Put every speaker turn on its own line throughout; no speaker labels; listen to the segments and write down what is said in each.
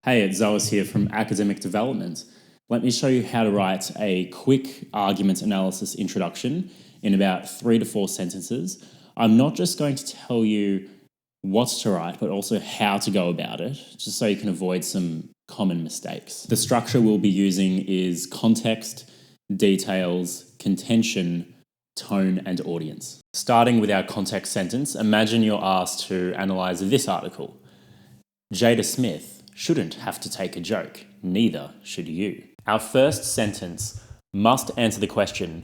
Hey, it's Zoas here from Academic Development. Let me show you how to write a quick argument analysis introduction in about 3 to 4 sentences. I'm not just going to tell you what to write, but also how to go about it, just so you can avoid some common mistakes. The structure we'll be using is context, details, contention, tone, and audience. Starting with our context sentence, imagine you're asked to analyze this article. Jada Smith shouldn't have to take a joke, neither should you. Our first sentence must answer the question,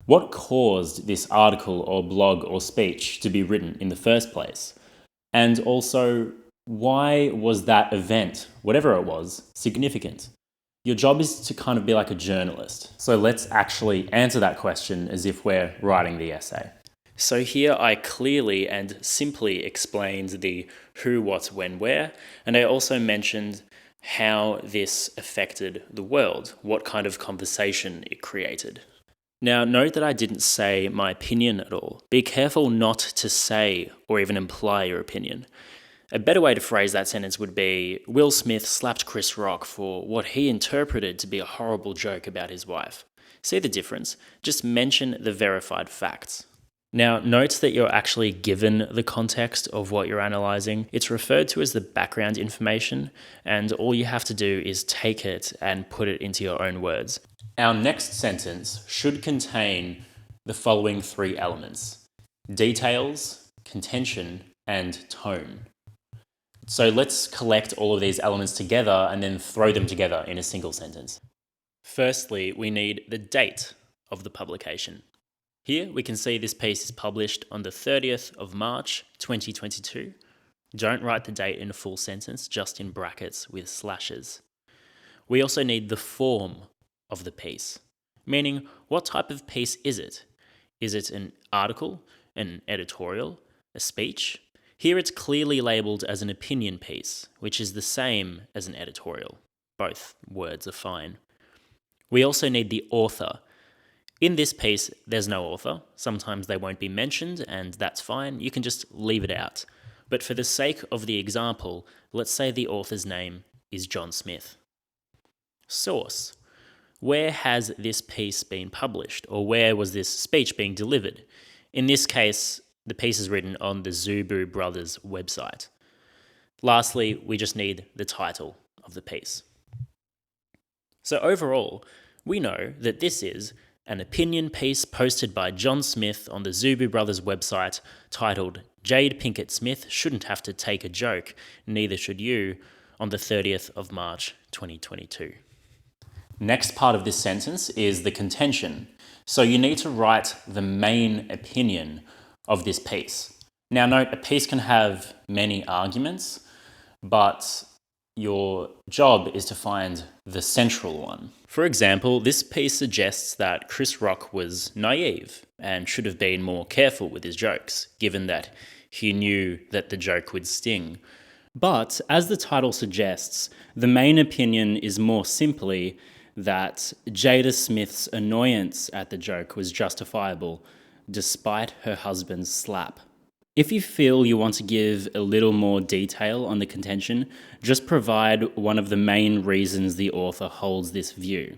what caused this article or blog or speech to be written in the first place? And also, why was that event, whatever it was, significant? Your job is to kind of be like a journalist. So let's actually answer that question as if we're writing the essay. So here I clearly and simply explained the who, what, when, where, and I also mentioned how this affected the world, what kind of conversation it created. Now, note that I didn't say my opinion at all. Be careful not to say or even imply your opinion. A better way to phrase that sentence would be, Will Smith slapped Chris Rock for what he interpreted to be a horrible joke about his wife. See the difference? Just mention the verified facts. Now, note that you're actually given the context of what you're analysing. It's referred to as the background information, and all you have to do is take it and put it into your own words. Our next sentence should contain the following 3 elements: details, contention, and tone. So let's collect all of these elements together and then throw them together in a single sentence. Firstly, we need the date of the publication. Here we can see this piece is published on the 30th of March 2022. Don't write the date in a full sentence, just in brackets with slashes. We also need the form of the piece, meaning what type of piece is it? Is it an article, an editorial, a speech? Here it's clearly labelled as an opinion piece, which is the same as an editorial. Both words are fine. We also need the author. In this piece, there's no author. Sometimes they won't be mentioned, and that's fine. You can just leave it out. But for the sake of the example, let's say the author's name is John Smith. Source. Where has this piece been published, or where was this speech being delivered? In this case, the piece is written on the Zubu Brothers website. Lastly, we just need the title of the piece. So overall, we know that this is an opinion piece posted by John Smith on the Zubu Brothers website titled Jada Pinkett Smith Shouldn't Have to Take a Joke, Neither Should You, on the 30th of March 2022. Next part of this sentence is the contention. So you need to write the main opinion of this piece. Now note, a piece can have many arguments, but your job is to find the central one. For example, this piece suggests that Chris Rock was naive and should have been more careful with his jokes, given that he knew that the joke would sting. But, as the title suggests, the main opinion is more simply that Jada Smith's annoyance at the joke was justifiable, despite her husband's slap. If you feel you want to give a little more detail on the contention, just provide one of the main reasons the author holds this view.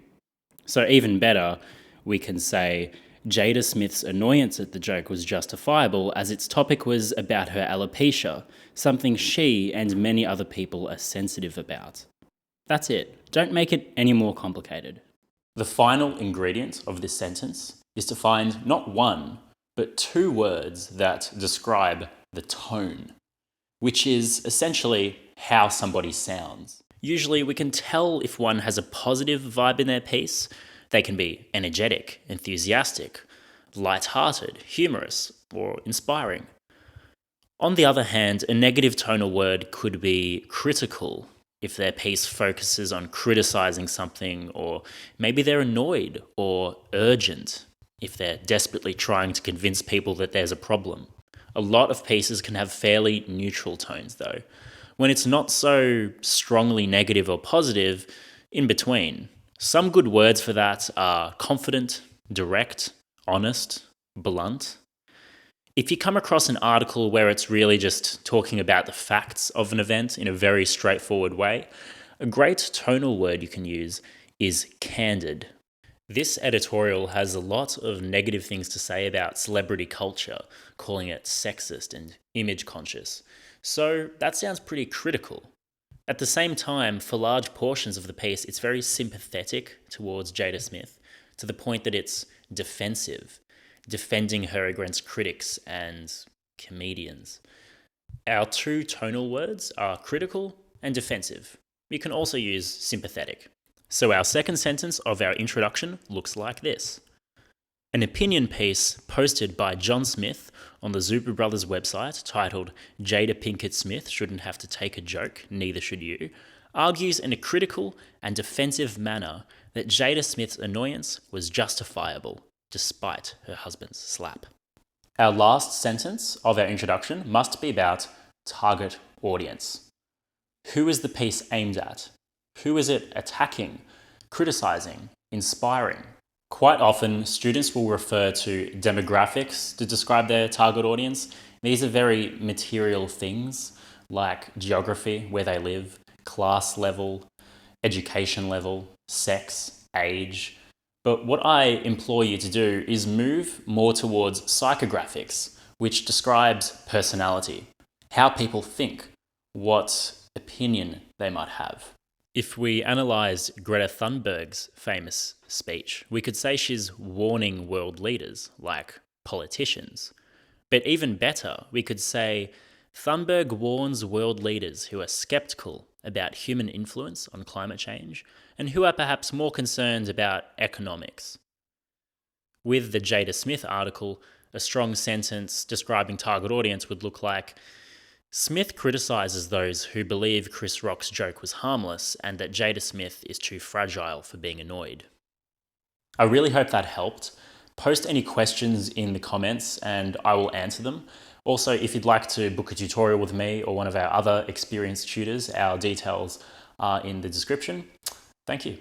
So even better, we can say, Jada Smith's annoyance at the joke was justifiable as its topic was about her alopecia, something she and many other people are sensitive about. That's it. Don't make it any more complicated. The final ingredient of this sentence is to find not one, but 2 words that describe the tone, which is essentially how somebody sounds. Usually we can tell if one has a positive vibe in their piece. They can be energetic, enthusiastic, light-hearted, humorous, or inspiring. On the other hand, a negative tonal word could be critical if their piece focuses on criticizing something, or maybe they're annoyed or urgent if they're desperately trying to convince people that there's a problem. A lot of pieces can have fairly neutral tones though. When it's not so strongly negative or positive, in between. Some good words for that are confident, direct, honest, blunt. If you come across an article where it's really just talking about the facts of an event in a very straightforward way, A great tonal word you can use is candid. This editorial has a lot of negative things to say about celebrity culture, calling it sexist and image conscious. So that sounds pretty critical. At the same time, for large portions of the piece, it's very sympathetic towards Jada Smith, to the point that it's defensive, defending her against critics and comedians. Our two tonal words are critical and defensive. You can also use sympathetic. So our second sentence of our introduction looks like this. An opinion piece posted by John Smith on the Zuber Brothers website titled Jada Pinkett Smith Shouldn't Have to Take a Joke, Neither Should You, argues in a critical and defensive manner that Jada Smith's annoyance was justifiable despite her husband's slap. Our last sentence of our introduction must be about target audience. Who is the piece aimed at? Who is it attacking, criticizing, inspiring? Quite often, students will refer to demographics to describe their target audience. These are very material things like geography, where they live, class level, education level, sex, age. But what I implore you to do is move more towards psychographics, which describes personality, how people think, what opinion they might have. If we analyse Greta Thunberg's famous speech, we could say she's warning world leaders, like politicians. But even better, we could say Thunberg warns world leaders who are skeptical about human influence on climate change and who are perhaps more concerned about economics. With the Jada Smith article, a strong sentence describing target audience would look like, Smith criticises those who believe Chris Rock's joke was harmless and that Jada Smith is too fragile for being annoyed. I really hope that helped. Post any questions in the comments and I will answer them. Also, if you'd like to book a tutorial with me or one of our other experienced tutors, our details are in the description. Thank you.